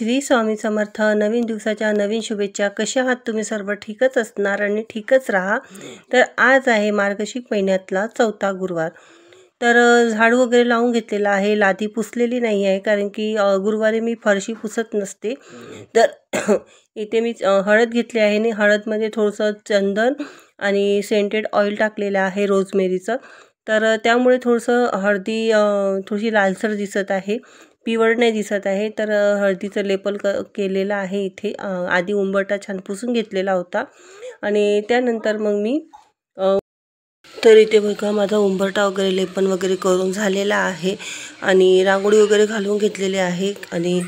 श्री स्वामी समर्थ। नवीन दिवसाच्या नवीन शुभेच्छा। कशा आहात तुम्ही सर्व? ठीकच असणार आणि ठीकच राहा। तर आज आहे मार्गशीर्ष महिन्यातला 4था गुरुवार। तर झाडू वगैरे लावून घेतलेला आहे, लादी पुसलेली नाही आहे कारण की गुरुवारी मी फरशी पुसत नसते। तर इथे मी हळद घेतली आहे आणि हळदमध्ये थोडंसं चंदन आणि सेंटेड ऑइल टाकलेलं आहे रोजमेरीचं। तर त्यामुळे थोडंसं हळदी थोडीशी लालसर दिसत आहे, पिवळ नाही दिसत आहे। तर हळदीचं लेपन केलेलं आहे इथे। आधी उंबरठा छान पुसून घेतलेला होता आणि त्यानंतर मग मी तर इथे बघा माझा उंबरठा वगैरे लेपन वगैरे करून झालेला आहे आणि रांगोळी वगैरे घालून घेतलेली आहे। आणि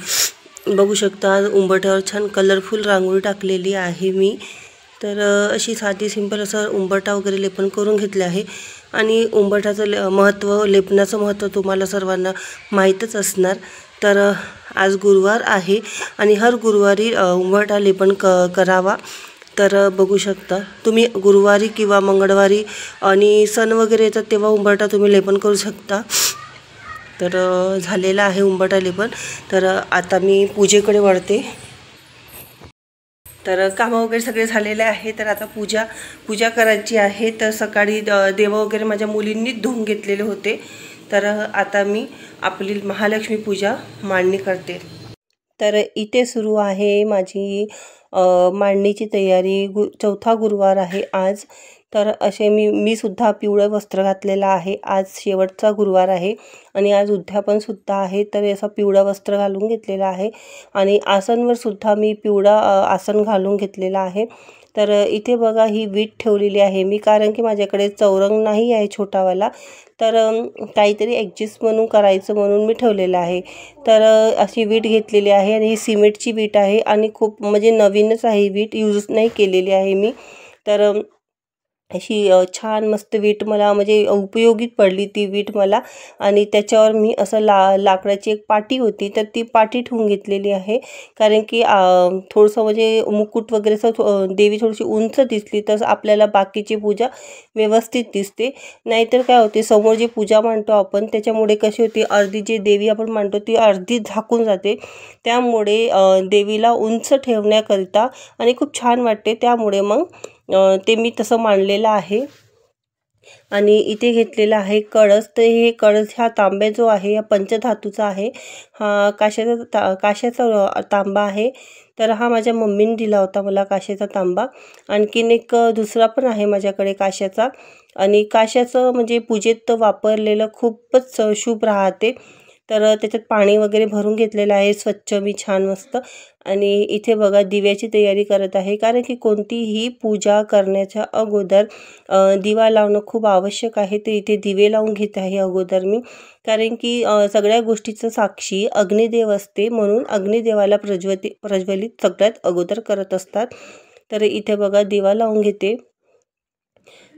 बघू शकता उंबरठ्यावर छान कलरफुल रांगोळी टाकलेली आहे मी। तर अशी साधी सिंपल असं उंबरठा वगैरे लेपन करून घेतले आहे। आणि उंबरठ्याचं महत्त्व, लेपनाचं महत्त्व तुम्हाला सर्वांना माहीतच असणार। तर आज गुरुवार आहे आणि हर गुरुवारी उंबरठा लेपन करावा। तर बघू शकता तुम्ही गुरुवारी किंवा मंगळवारी आणि सण वगैरे येतात तेव्हा उंबरठा तुम्ही लेपन करू शकता। तर झालेला आहे उंबरठा लेपन। तर आता मी पूजेकडे वळते। तर कामं वगैरे सगळे झालेले आहे। तर आता पूजा करायची आहे। तर सकाळी देव वगैरे माझ्या मुलींनी धुवून घेतलेले होते। तर आता मी आपली महालक्ष्मी पूजा मांडणी करते। तर इथे सुरू आहे माझी मांडणीची तयारी। 4था गुरुवार आहे आज। तर असे मी सुद्धा पिवळं वस्त्र घातलेलं आहे। आज शेवटचा गुरुवार आहे आणि आज उद्यापन सुद्धा आहे। तर असं पिवळं वस्त्र घालून घेतलेलं आहे आणि आसनवर सुद्धा मी पिवळा आसन घालून घेतलेला आहे। तर इथे बघा ही वीट ठेवलेली आहे मी, कारण की माझ्याकडे चौरंग नाही आहे छोटावाला। तर काहीतरी ॲडजस्ट म्हणून करायचं म्हणून मी ठेवलेलं आहे। तर अशी वीट घेतलेली आहे आणि ही सिमेंटची वीट आहे आणि खूप म्हणजे नवीनच आहे, वीट यूज नाही केलेली आहे मी। तर अशी छान मस्त वीट मला म्हणजे उपयोगीत पडली ती वीट मला। आणि त्याच्यावर मी असं लाकडाची एक पाटी होती, तर ती पाटी ठेवून घेतलेली आहे कारण की थोडंसं म्हणजे मुकुट वगैरे असं देवी थोडीशी उंच दिसली तर आपल्याला बाकीची पूजा व्यवस्थित दिसते। नाहीतर काय होते, समोर जी पूजा मांडतो आपण त्याच्यामुळे कशी होती, अर्धी जी देवी आपण मांडतो ती अर्धी झाकून जाते। त्यामुळे देवीला उंच ठेवण्याकरिता आणि खूप छान वाटते, त्यामुळे मग ते मी तसं मांडलेलं आहे। आणि इथे घेतलेला आहे कळस। तर हे कळस हा तांबे जो आहे या पंचधातूचा आहे। हा काश्याचा तांबा आहे। तर हा माझ्या मम्मीने दिला होता मला काश्याचा तांबा। आणखीन एक दुसरा पण आहे माझ्याकडे काश्याचा। आणि काश्याचं म्हणजे पूजेत वापरलेलं खूपच शुभ राहते। तर त्याच्यात पाणी वगैरे भरून घेतलेलं आहे स्वच्छ मी छान मस्त। आणि इथे बघा दिव्याची तयारी करत आहे, कारण की कोणतीही पूजा करण्याच्या अगोदर दिवा लावणं खूप आवश्यक आहे। तर इथे दिवे लावून घेत आहे अगोदर मी, कारण की सगळ्या गोष्टीचं साक्षी अग्निदेव असते, म्हणून अग्निदेवाला प्रज्वलित सगळ्यात अगोदर करत असतात। तर इथे बघा दिवा लावून घेते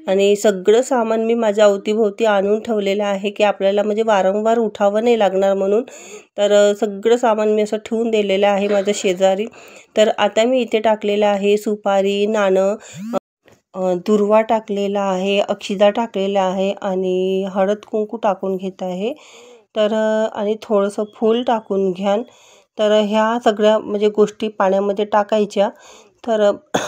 आणि सगळं सामान मी माझ्या अवतीभोवती आणून ठेवलेलं आहे की आपल्याला म्हणजे वारंवार उठावं नाही लागणार म्हणून। तर सगळं सामान मी असं ठेवून दिलेलं आहे माझ्या शेजारी। तर आता मी इथे टाकलेलं आहे सुपारी, नाणं, दुर्वा टाकलेला आहे, अक्षिदा टाकलेला आहे आणि हळद कुंकू टाकून घेत आहे। तर आणि थोडंसं फूल टाकून घ्या। तर ह्या सगळ्या म्हणजे गोष्टी पाण्यामध्ये टाकायच्या। तर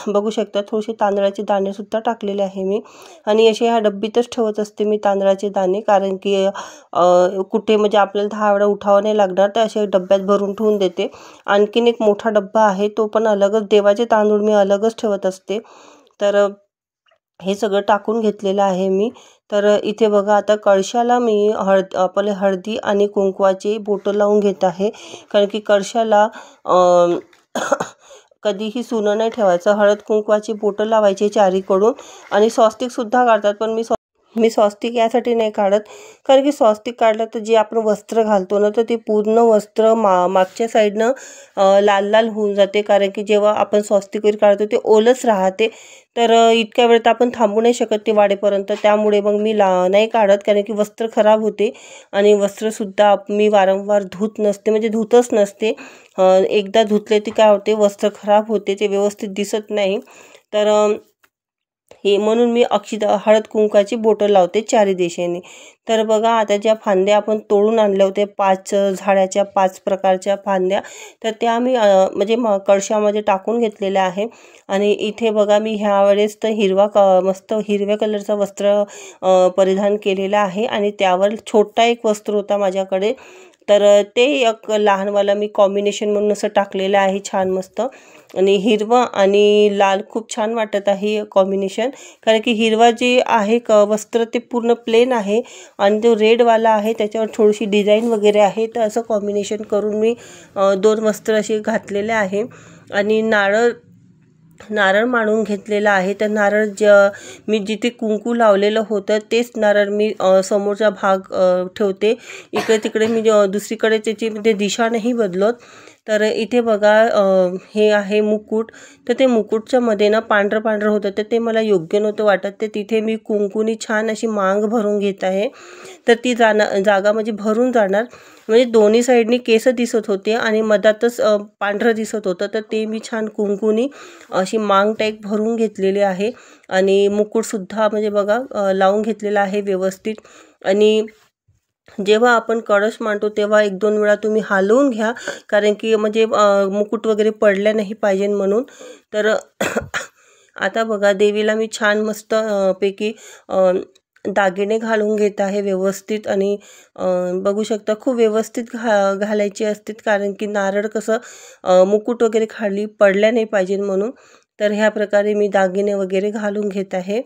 बघू शकता थोडेसे तांदळाचे दाणेसुद्धा टाकलेले आहे मी। आणि असे ह्या डब्बीतच ठेवत असते मी तांदळाचे दाणे, कारण की कुठे म्हणजे आपल्याला 10 वेळा उठावं नाही लागणार, तर असे डब्यात भरून ठेवून देते। आणखीन एक मोठा डब्बा आहे, तो पण अलगच, देवाचे तांदूळ मी अलगच ठेवत असते। तर हे सगळं टाकून घेतलेलं आहे मी। तर इथे बघा आता कळशाला मी आपले हळदी आणि कुंकवाचे बोटं लावून घेत आहे, कारण की कळशाला कधीही सुनं नाही ठेवायचं। हळद कुंकवाची बोटं लावायची चारीकडून आणि स्वस्तिकसुद्धा काढतात, पण मी स्वस्तिक यासाठी नाही काढत, कारण की स्वस्तिक काढलं तर जे आपण वस्त्र घालतो ना, तर ते पूर्ण वस्त्र मागच्या साईडनं लाल लाल होऊन जाते, कारण की जेव्हा आपण स्वस्तिक वगैरे काढतो ते ओलच राहते। तर इतक्या वेळ तर आपण थांबू नाही शकत ते वाढेपर्यंत, त्यामुळे मग मी नाही काढत, कारण की वस्त्र खराब होते आणि वस्त्रसुद्धा मी वारंवार धुत नसते, म्हणजे धुतच नसते। एकदा धुतले ती काय होते, वस्त्र खराब होते, ते व्यवस्थित दिसत नाही। तर हे म्हणून मी हळद कुंकाची बोटं लावते चारी दिशेने. तर बघा आता ज्या फांद्या आपण तोडून आणल्या होत्या 5 झाडाच्या 5 प्रकारच्या फांद्या, तर त्या मी म्हणजे कळशामध्ये टाकून घेतलेल्या आहे. आणि इथे बघा मी ह्यावेळेस तर मस्त हिरव्या कलरचा वस्त्र परिधान केलेला आहे आणि त्यावर छोटा एक वस्त्र होता माझ्याकडे, तर ते एक लहानवाला मी कॉम्बिनेशन म्हणून असं टाकलेलं आहे छान मस्त. आणि हिरवा आणि लाल खूप छान वाटत आहे कॉम्बिनेशन, कारण की हिरवा जे आहे वस्त्र ते पूर्ण प्लेन आहे आणि जो रेडवाला आहे त्याच्यावर थोडीशी डिझाईन वगैरे आहे. तर असं कॉम्बिनेशन करून मी 2 वस्त्र असे घातलेले आहे. आणि नारळ मांडून घेतलेला आहे. तर नारळ मी जिथे कुंकू लावलेलं होतं तेच नारळ मी समोरचा भाग ठेवते. इकडे तिकडे मी दुसरीकडे त्याची म्हणजे दिशा नाही बदलत. तर इथे बघा हे आहे मुकुट, तर ते मुकुटच्या मध्ये ना पांढरं पांढरं होतं, तर ते मला योग्य नव्हतं वाटत. तर तिथे मी कुंकूनी छान अशी मांग भरून घेत आहे. तर ती जागा म्हणजे भरून जाणार, म्हणजे दोन्ही साईडनी केस दिसत होते आणि मधातच पांढरं दिसत होतं. तर ते मी छान कुंकूनी अशी मांग टाईप भरून घेतलेली आहे. आणि मुकुटसुद्धा म्हणजे बघा लावून घेतलेला आहे व्यवस्थित. आणि जेव्हा आपण कळश मांडतो तेव्हा 1-2 वेळा तुम्ही हलवून घ्या, कारण की म्हणजे मुकुट वगैरे पडल्या नाही पाहिजे म्हणून. तर आता बघा देवीला मी छान मस्त पैकी दागिने घालून घेत आहे व्यवस्थित. आणि बघू शकता खूप व्यवस्थित घालायचे असतात, कारण की नारळ कसं मुकुट वगैरे खाली पडल्या नाही पाहिजे म्हणून. तर ह्या प्रकारे मी दागिने वगैरे घालून घेत आहे.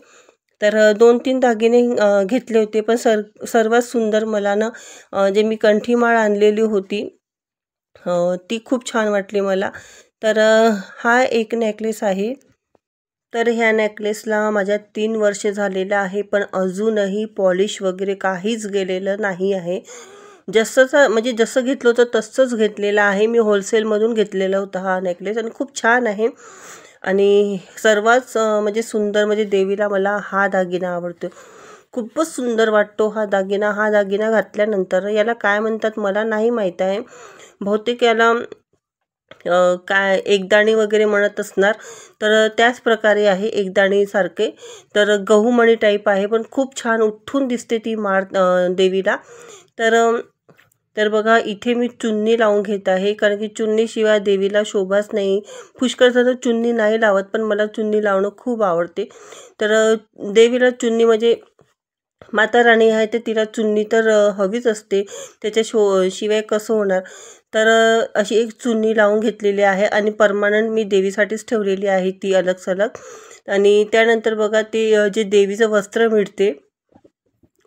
तर 2-3 दागिने घेतले होते, पण सर्वात सुंदर मला ना जे मी कंठीमाळ आणलेली होती ती खूप छान वाटली मला. तर हा एक नेकलेस आहे. तर ह्या नेकलेसला माझ्या 3 वर्ष झालेलं आहे, पण अजूनही पॉलिश वगैरे काहीच गेलेलं नाही आहे. म्हणजे जसं घेतलं होतं तसंच घेतलेलं आहे. मी होलसेलमधून घेतलेला होता हा नेकलेस आणि खूप छान आहे. आणि सर्वात म्हणजे सुंदर म्हणजे देवीला मला हा दागिना आवडतो. खूपच सुंदर वाटतो हा दागिना. हा दागिना घातल्यानंतर याला काय म्हणतात मला नाही माहीत आहे. बहुतेक याला काय एकदाणी वगैरे म्हणत असणार. तर त्याच प्रकारे आहे एकदाणीसारखे. तर गहूमणी टाईप आहे, पण खूप छान उठून दिसते ती माळ देवीला. तर बघा इथे मी चुन्नी लावून घेत आहे, कारण की चुन्नीशिवाय देवीला शोभाच नाही. पुष्कळ जण चुन्नी नाही लावत, पण मला चुन्नी लावणं खूप आवडते. तर देवीला चुन्नी म्हणजे माता राणी आहे तर तिला चुन्नी तर हवीच असते, शिवाय कसं होणार. तर अशी एक चुन्नी लावून घेतलेली आहे आणि परमनंट मी देवीसाठीच ठेवलेली आहे ती अलग सलग. आणि त्यानंतर बघा ते जे देवीचं वस्त्र मिळते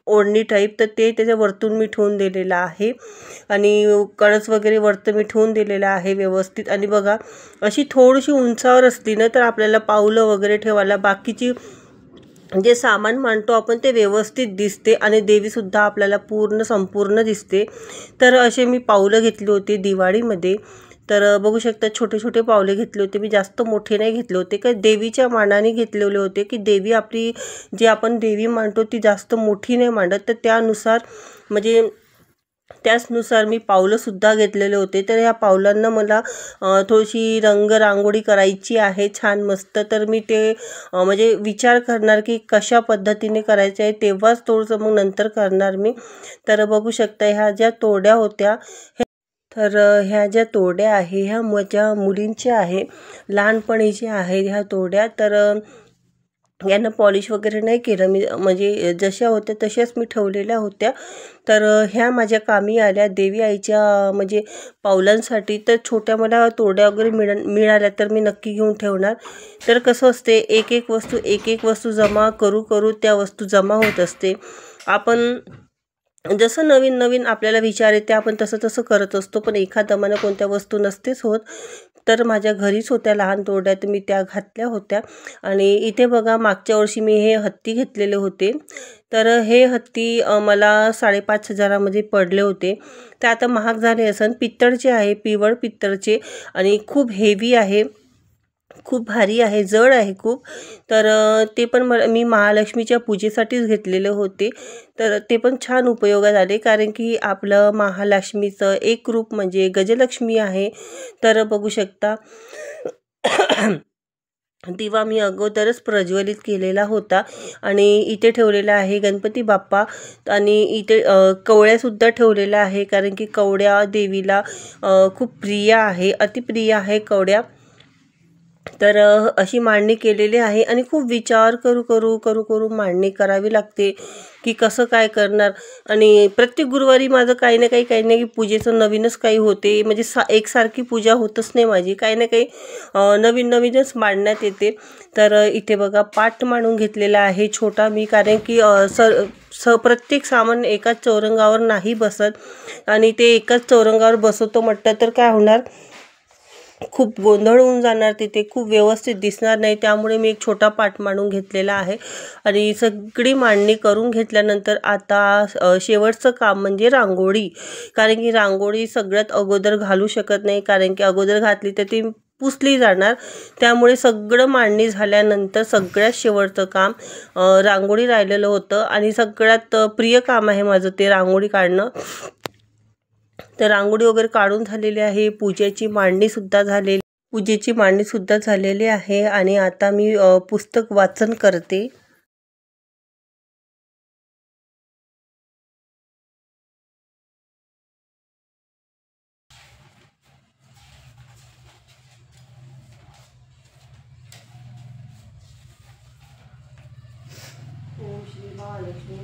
ओढणी टाईप, तर ते त्याच्या वरतून मी ठेवून दिलेलं आहे. आणि कळस वगैरे वरतं मी ठेवून दिलेलं आहे व्यवस्थित. आणि बघा अशी थोडीशी उंचावर असली ना तर आपल्याला पाऊलं वगैरे ठेवायला, बाकीची जे सामान मांडतो आपण ते व्यवस्थित दिसते आणि देवीसुद्धा आपल्याला संपूर्ण दिसते. तर असे मी पाऊलं घेतली होती दिवाळीमध्ये. तर बघू शकता छोटे छोटे पावले घेतले होते मी, जास्त मोठे नाही घेतले होते, का देवीच्या मानाने घेतलेले होते. की देवी आपली जी आपण देवी मांडतो ती जास्त मोठी नाही मांडत, तर त्याचनुसार मी पावलंसुद्धा घेतलेले होते. तर ह्या पावलांना मला थोडीशी रांगोळी करायची आहे छान मस्त. तर मी ते म्हणजे विचार करणार की कशा पद्धतीने करायचे आहे, तेव्हाच थोडंसं मग नंतर करणार मी. तर बघू शकता ह्या ज्या तोड्या होत्या, तर ह्या ज्या तोड्या आहे ह्या माझ्या मुलींच्या आहे, लहानपणीच्या आहे ह्या तोड्या. तर यांना पॉलिश वगैरे नाही केलं मी, म्हणजे जशा होत्या तशाच मी ठेवलेल्या होत्या. तर ह्या माझ्या कामी आल्या देवी आईच्या म्हणजे पावलांसाठी. तर छोट्या मला तोड्या वगैरे मिळाल्या तर मी नक्की घेऊन ठेवणार. तर कसं असते एक एक वस्तू जमा करू त्या वस्तू जमा होत असते. आपण जसं नवीन आपल्याला विचार येते आपण तसं करत असतो, पण एखादमानं कोणत्या वस्तू नसतेच होत. तर माझ्या घरीच होत्या लहान तोड्या, तर मी त्या घातल्या होत्या. आणि इथे बघा मागच्या वर्षी मी हे हत्ती घेतलेले होते, तर हे हत्ती मला 5,500 पडले होते. ते आता महाग झाले असन. पित्तळचे आहे, पिवळ पित्तळचे, आणि खूप हेवी आहे, खूप भारी आहे, जड आहे खूप. तर ते पण मी महालक्ष्मीच्या पूजेसाठीच घेतलेले होते. तर ते पण छान उपयोगात आले, कारण की आपलं महालक्ष्मीचं एक रूप म्हणजे गजलक्ष्मी आहे. तर बघू शकता दिवा मी अगोदरच प्रज्वलित केलेला होता आणि इथे ठेवलेला आहे गणपती बाप्पा आणि इथे कवड्यासुद्धा ठेवलेल्या आहे, कारण की कवड्या देवीला खूप प्रिय आहे, अतिप्रिय आहे कवड्या. तर अशी मांडणी केलेली आहे आणि खूप विचार करू मांडणी करावी लागते की कसं काय करणार. आणि प्रत्येक गुरुवारी माझं काही ना काही पूजेचं नवीनच काही होते, म्हणजे एकसारखी पूजा होतच नाही माझी, काही ना काही नवीनच मांडण्यात येते. तर इथे बघा पाट मांडून घेतलेला आहे छोटा मी, कारण की प्रत्येक सामान एकाच चौरंगावर नाही बसत आणि ते एकाच चौरंगावर बसवतो म्हटलं तर काय होणार, खूप गोंधळ होऊन जाणार, तिथे खूप व्यवस्थित दिसणार नाही. त्यामुळे मी एक छोटा पाट मांडून घेतलेला आहे आणि सगळी मांडणी करून घेतल्यानंतर आता शेवटचं काम म्हणजे रांगोळी. कारण की रांगोळी सगळ्यात अगोदर घालू शकत नाही, कारण की अगोदर घातली तर ती पुसली जाणार. त्यामुळे सगळं मांडणी झाल्यानंतर सगळ्यात शेवटचं काम रांगोळी राहिलेलं होतं आणि सगळ्यात प्रिय काम आहे माझं ते रांगोळी काढणं. तर रांगोळी वगैरे काढून झालेली आहे, पूजेची मांडणी सुद्धा झालेली आहे आणि आता मी पुस्तक वाचन करते. ओम श्री महालक्ष्मी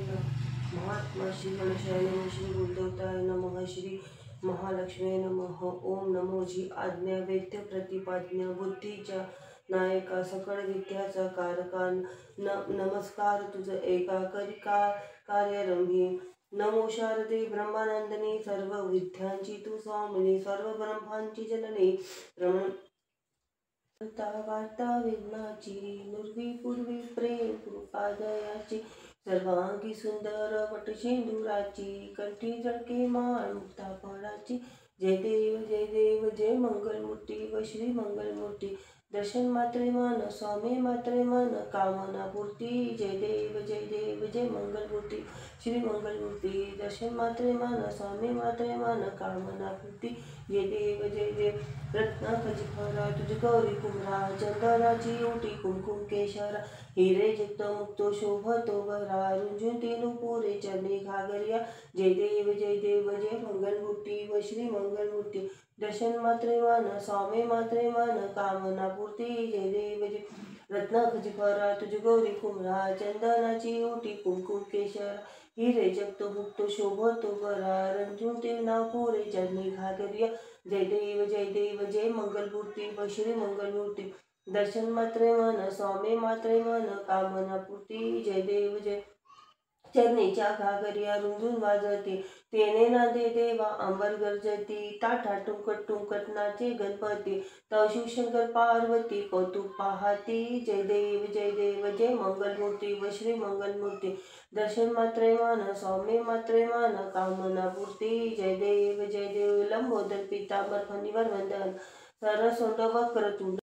महात्मा श्री गणेशाय नमः, श्री गुरुदेवताय नमः, श्री महालक्ष्मी नमः. ओम नमो जी आज्ञा वेद्य प्रतिपाज्ञा बुद्धीच्या नायका सकळ विद्याचा कारका नमस्कार तुझ एकाकरी कार्यरंभी. नमो शारदे ब्रह्मानंदिनी सर्व विद्यांची तू स्वामिनी, सर्व ब्रह्मांची जननी वार्ता विघ्नाची नुर्वी पूर्वी प्रेम कृपादयाची, सर्वांगी सुंदर वटसिंधुराची, कंठी जळके माळ मुक्ता फळाची. जय देव जय मंगलमूर्ती व श्री मंगलमूर्ती, दर्शन मात्रे मन स्वामी मात्रे मन कामना पूर्ती. जय देव जय मंगलमूर्ती श्री मंगलमूर्ती, दर्शन मात्रे मन स्वामी मात्रे मन कामना पूर्ती. जय देव रत्नाकजी खरा तुझी गौरी कुमरा, चंदनाची ओटी कुमकुम केशरा, हिरे जिक्त मुक्तो शोभतो बरा, रुंजून तीन पुरे चरणी घागरिया. जय देव जय मंगलमूर्ती व श्री मंगलमूर्ती, दर्शन मात्रे मन स्वामी मात्रे मन कामना पूर्ती. जय देव रत्नाकजी खरा तुझी गौरी कुमरा, चंदनाची ओटी कुमकुम केशरा, हिरे जगतो मुक्तो शोभतो बरा, रंजून ते नाव पुरे चरणी घागरिया. जय देव जय मंगलमूर्ती व श्री मंगलमूर्ती, दर्शन मात्रे मन स्वामी मात्रे मन कामना पूर्ती. जय देव चरणीच्या घागरिया रुंजून वाजते, तेने नादे देवा अंबर गरजती, ताठा टुंकट नाचे गणपती, तव शिवशंकर पार्वती कौतुक पाहती. जय देव जय मंगलमूर्ती व श्री मंगलमूर्ती, दर्शन मात्रे मन स्वामी मात्रे मन कामना पूर्ती. जय देव लंबोदर पीतांबर फणीवर वंदन, सरसोंड वक्रतुंड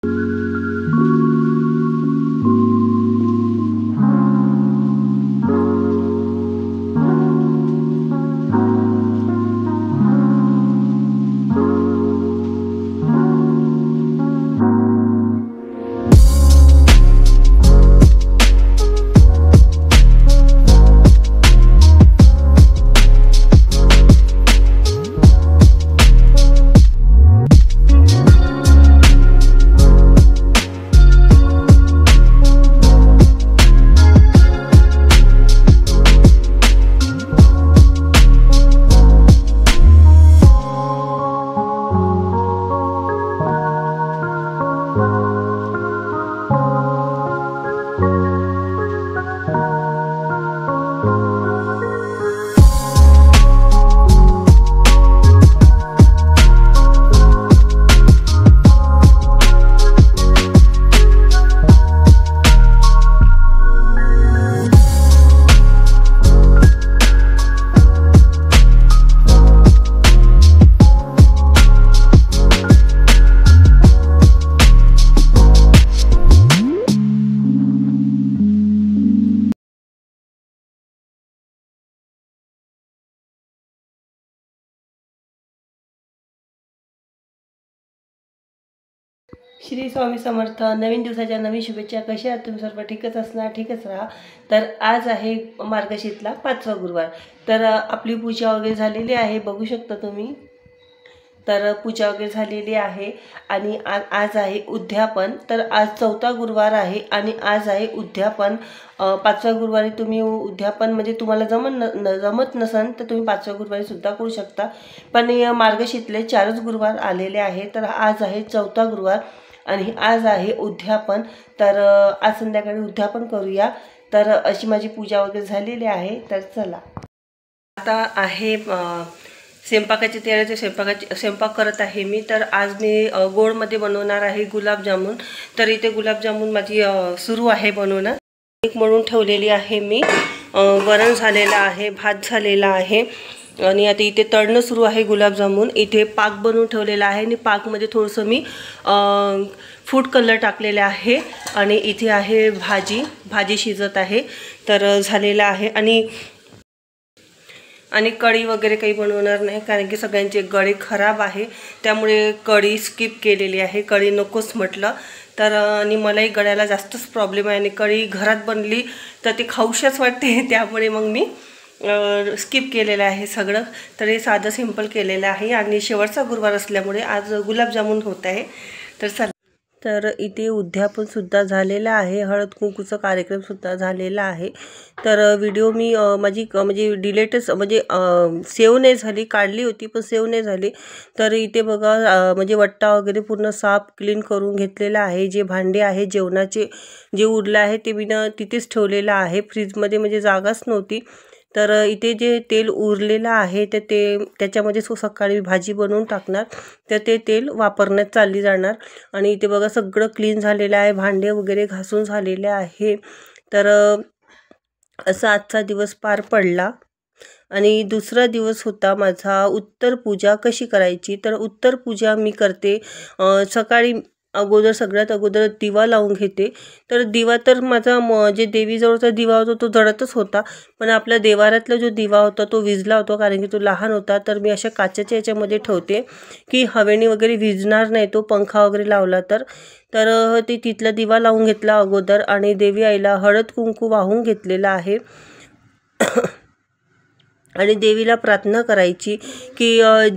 श्री स्वामी समर्थ. नवीन दिवसाच्या नवीन शुभेच्छा. कशा आहात तुम्ही सर्व? ठीकच असणार, ठीकच राहा. तर आज आहे मार्गशीर्षला 5वा गुरुवार. तर आपली पूजा वगैरे झालेली आहे, बघू शकता तुम्ही. तर पूजा वगैरे झालेली आहे आणि आज आहे उद्यापन. तर आज 4था गुरुवार आहे आणि आज आहे उद्यापन. 5व्या गुरुवारी तुम्ही उद्यापन म्हणजे तुम्हाला जमत नसन तर तुम्ही 5व्या गुरुवारी सुद्धा करू शकता. पण मार्गशीर्षले 4च गुरुवार आलेले आहे. तर आज आहे 4था गुरुवार आणि आज आहे उद्यापन. तर आज संध्याकाळी उद्यापन करूया. तर अशी माझी पूजा वगैरे झालेली आहे. तर चला आता आहे स्वयंपाकाची तयारी. स्वयंपाक करत आहे मी. तर आज मी गोडमध्ये बनवणार आहे गुलाबजामुन. तर इथे गुलाबजामुन माझी सुरू आहे बनवणं. एक म्हणून ठेवलेली आहे मी. वरण झालेलं आहे, भात झालेला आहे आणि आता इथे तळणं सुरू आहे गुलाबजामुन. इथे पाक बनवून ठेवलेला आहे आणि पाकमध्ये थोडंसं मी फूड कलर टाकलेले आहे आणि इथे आहे भाजी शिजत आहे. तर झालेलं आहे आणि कढी वगैरे काही बनवणार नाही कारण की सगळ्यांचे गळे खराब आहे, त्यामुळे कढी स्किप केलेली आहे. कढी नकोच म्हटलं. तर आणि मलाही गळ्याला जास्तच प्रॉब्लेम आहे आणि कढी घरात बनली तर ती खाऊशाच वाटते, त्यामुळे मग मी स्किप केलेलं आहे सगळं. तर हे साधं सिंपल केलेलं आहे आणि शेवटचा गुरुवार असल्यामुळे आज गुलाबजामुन होत आहे. तर चला. तर इथे उद्यापनसुद्धा झालेलं आहे, हळद कुंकूचा कार्यक्रमसुद्धा झालेला आहे. तर व्हिडिओ मी म्हणजे डिलेटच म्हणजे सेव्ह नाही झाली, काढली होती पण सेव्ह नाही झाली. तर इथे बघा म्हणजे वट्टा वगैरे पूर्ण साफ क्लीन करून घेतलेला आहे. जे भांडे आहे जेवणाचे जे उरलं आहे ते मी तिथेच ठेवलेलं आहे फ्रीजमध्ये, म्हणजे जागाच नव्हती. तर इथे जे तेल उरलेलं आहे तर त्याच्यामध्ये सकाळी भाजी बनवून टाकणार, तर ते तेल वापरण्यात चालली जाणार. आणि इथे बघा सगळं क्लीन झालेलं आहे, भांडे वगैरे घासून झालेले आहे. तर असा आजचा दिवस पार पडला. आणि दुसरा दिवस होता माझा उत्तर पूजा कशी करायची. तर उत्तर पूजा मी करते सकाळी सगळ्यात अगोदर दिवा लावून घेते. तर दिवा तर माझा जे देवीजवळचा दिवा होता तो जळतच होता, पण आपल्या देवारातला जो दिवा होता तो विझला होता कारण की तो लहान होता. तर मी अशा काचेच्या याच्यामध्ये ठेवते की हवेने वगैरे विझणार नाही, तो पंखा वगैरे लावला तर. तर ते तिथला दिवा लावून घेतला अगोदर आणि देवी आईला हळद कुंकू वाहून घेतलेला आहे. आणि देवीला प्रार्थना करायची की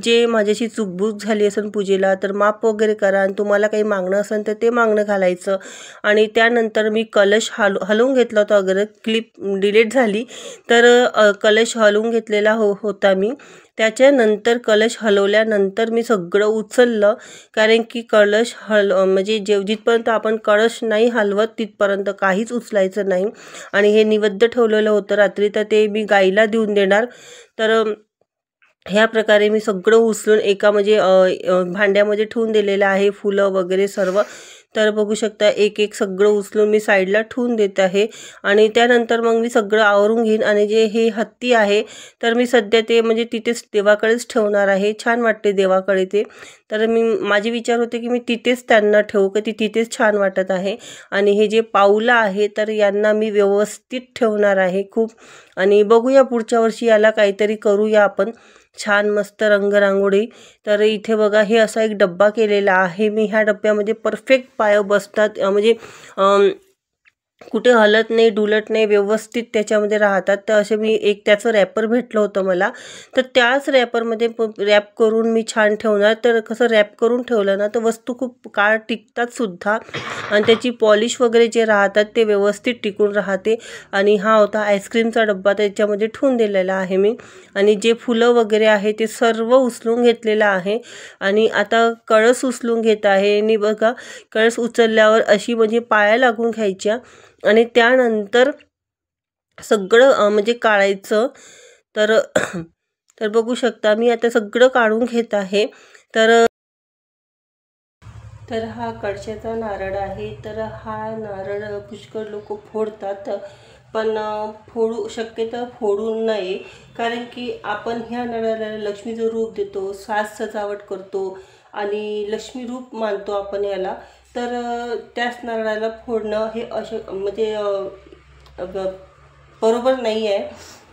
जे माझ्याशी चूकबूक झाली असेल पूजेला तर माफ वगैरे करा आणि तुम्हाला काही मागणं असेल तर ते मागणं घालायचं. आणि त्यानंतर मी कलश हलवून घेतला होता. अगर क्लिप डिलीट झाली तर कलश हलवून घेतलेला होता मी. त्याच्यानंतर कलश हलवल्यानंतर मी सगळं उचललं कारण की कलश म्हणजे जिथपर्यंत आपण कलश नाही हलवत तिथपर्यंत काहीच उचलायचं नाही. आणि हे निवेद्य ठेवलेलं होतं रात्री, तर ते मी गाईला देऊन देणार. तर ह्या प्रकारे मी सगळं उचलून एका म्हणजे भांड्यामध्ये ठेवून दिलेलं आहे, फुलं वगैरे सर्व. तर बघू शकता एक एक सगळं उचलून मी साईडला ठेवून देत आहे. आणि त्यानंतर मग मी सगळं आवरून घेईन. आणि जे हे हत्ती आहे तर मी सध्या ते म्हणजे तिथेच देवाकडेच ठेवणार आहे. छान वाटते देवाकडे ते. तर माझे विचार होते की मी तिथेच त्यांना ठेवू का, ती तिथेच छान वाटत आहे. आणि हे जे पाऊलं आहे तर यांना मी व्यवस्थित ठेवणार आहे खूप. आणि बघूया पुढच्या वर्षी याला काहीतरी करूया आपण छान मस्त रंगरांगोळी. तर इथे बघा हे असा एक डब्बा केलेला आहे मी. ह्या डब्यामध्ये परफेक्ट पाय बसतात, म्हणजे कुठे हलत नाही डुलत नाही, व्यवस्थित त्याच्यामध्ये राहतात. तर असे मी एक त्याचं रॅपर भेटलं होतं मला, तर त्याच रॅपरमध्ये रॅप करून मी छान ठेवणार. तर कसं रॅप करून ठेवलं ना तर वस्तू खूप काळ टिकतात सुद्धा आणि त्याची पॉलिश वगैरे जे राहतात ते व्यवस्थित टिकून राहते. आणि हा होता आईस्क्रीमचा डब्बा, त्याच्यामध्ये ठेवून दिलेला आहे मी. आणि जे फुलं वगैरे आहे ते सर्व उचलून घेतलेलं आहे. आणि आता कळस उचलून घेत आहे. आणि बघा कळस उचलल्यावर अशी म्हणजे पाया लागून घ्यायच्या आणि त्यानंतर सगळं म्हणजे काढायचं. तर बघू शकता मी आता सगळं काढून घेत आहे. तर हा कळशाचा नारळ आहे. तर हा नारळ पुष्कळ लोक फोडतात, पण शक्यतो फोडू नये कारण की आपण ह्या नारळाला लक्ष्मीचं रूप देतो, साज सजावट करतो आणि लक्ष्मी रूप मानतो आपण याला. तर त्याच नारळाला फोडणं हे म्हणजे बरोबर नाही आहे.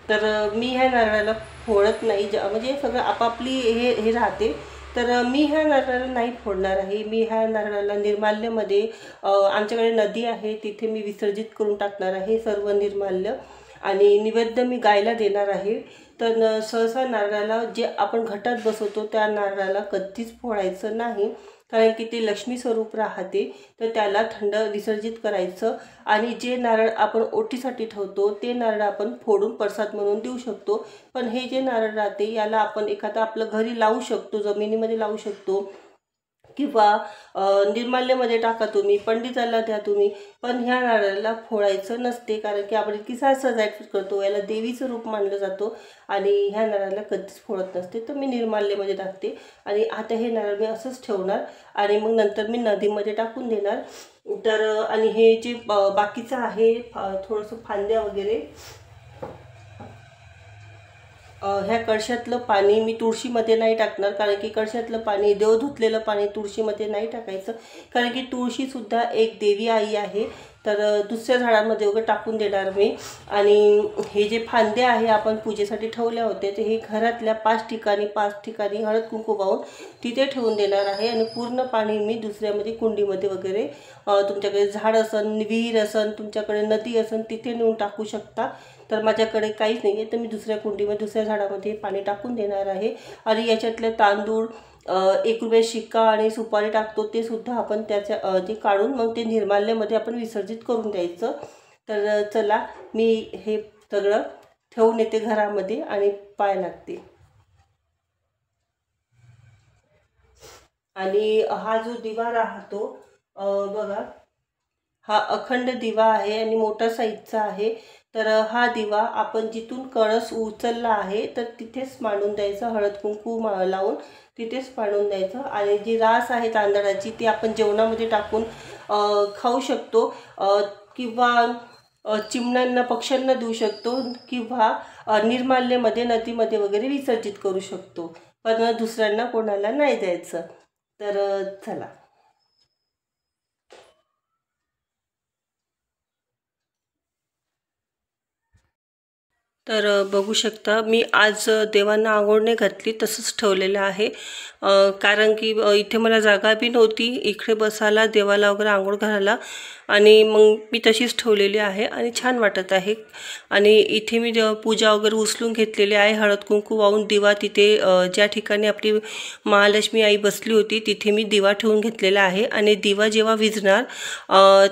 तर मी ह्या नारळाला फोडत नाही, म्हणजे सगळं आपापली हे राहते. तर मी ह्या नारळाला नाही फोडणार आहे. मी ह्या नारळाला निर्माल्यमध्ये आमच्याकडे नदी आहे तिथे मी विसर्जित करून टाकणार आहे सर्व निर्माल्य आणि नैवेद्य मी गायला देणार आहे. तर सहसा नारळाला जे आपण घटात बसवतो त्या नारळाला कधीच फोडायचं नाही, कारण की ते लक्ष्मी स्वरूप राहते. तर त्याला थंड विसर्जित करायचं आणि जे नारळ आपण ओटीसाठी ठेवतो ते नारळ आपण फोडून प्रसाद म्हणून देऊ शकतो. पण हे जे नारळ राहते याला आपण एखादा आपलं घरी लावू शकतो, जमिनीमध्ये लावू शकतो किंवा निर्माल्यमध्ये टाका तुम्ही, पंडिताला द्या तुम्ही. पण ह्या नारळाला फोडायचं नसते, कारण की आपण इतकी सजावट करतो, याला देवीचं रूप मानलं जातो आणि ह्या नारळाला कधीच फोडत नसते. तर मी निर्माल्यमध्ये टाकते आणि आता हे नारळ मी असंच ठेवणार आणि मग नंतर मी नदीमध्ये टाकून देणार. तर आणि हे जे बाकीचं आहे थोडंसं फांद्या वगैरे, ह्या कळशातलं पाणी मी तुळशीमध्ये नाही टाकणार, कारण की कळशातलं पाणी देव धुतलेलं पाणी तुळशीमध्ये नाही टाकायचं, कारण की तुळशीसुद्धा एक देवी आई आहे. तर दुसऱ्या झाडांमध्ये वगैरे टाकून देणार मी. आणि हे जे फांदे आहे आपण पूजेसाठी ठेवल्या होते ते हे घरातल्या 5 ठिकाणी हळद कुंकू वाहून तिथे ठेवून देणार आहे. आणि पूर्ण पाणी मी दुसऱ्यामध्ये कुंडीमध्ये वगैरे, तुमच्याकडे झाड असन, विहीर असन, तुमच्याकडे नदी असन तिथे नेऊन टाकू शकता. तर माझ्याकडे काहीच नाही आहे, तर मी दुसऱ्या कुंडीमध्ये दुसऱ्या झाडामध्ये पाणी टाकून देणार आहे. आणि याच्यातले तांदूळ, 1 रुपये शिक्का आणि सुपारी टाकतो ते सुद्धा आपण त्याच्या ते काढून मग ते निर्माल्यमध्ये आपण विसर्जित करून द्यायचं. तर चला मी हे सगळं ठेवून येते घरामध्ये आणि पाय लागते. आणि हा जो दिवा राहतो बघा, हा अखंड दिवा आहे आणि मोठा साईजचा आहे. तर हा दिवा आपण जिथून कळस उचलला आहे तर तिथेच मांडून द्यायचं, हळद कुंकू लावून तिथेच मांडून द्यायचं. आणि जी रास आहे तांदळाची ती आपण जेवणामध्ये टाकून खाऊ शकतो किंवा चिमण्यांना, पक्ष्यांना देऊ शकतो किंवा निर्माल्यमध्ये, नदीमध्ये वगैरे विसर्जित करू शकतो, पण दुसऱ्यांना कोणाला नाही द्यायचं. तर चला. तर बघू शकता मी आज देवांना आंघोळ नाही घातली, तसंच ठेवलेलं आहे. कारण की इथे मला जागा बी नव्हती इकडे बसायला, देवाला वगैरे आंघोळ घालायला, आणि मग मी तशीच ठेवलेली आहे आणि छान वाटत आहे. आणि इथे मी पूजा वगैरे उचलून घेतलेली आहे, हळद कुंकू वाहून दिवा तिथे ज्या ठिकाणी आपली महालक्ष्मी आई बसली होती तिथे मी दिवा ठेवून घेतलेला आहे. आणि दिवा जेव्हा विझणार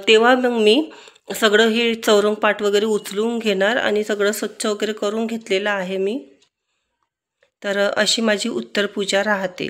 तेव्हा मग मी सगळं हे चौरंग पाट वगैरे उचलून घेणार आणि सगळं स्वच्छ वगैरे करून घेतलेलं आहे मी. तर अशी माझी उत्तर पूजा राहते.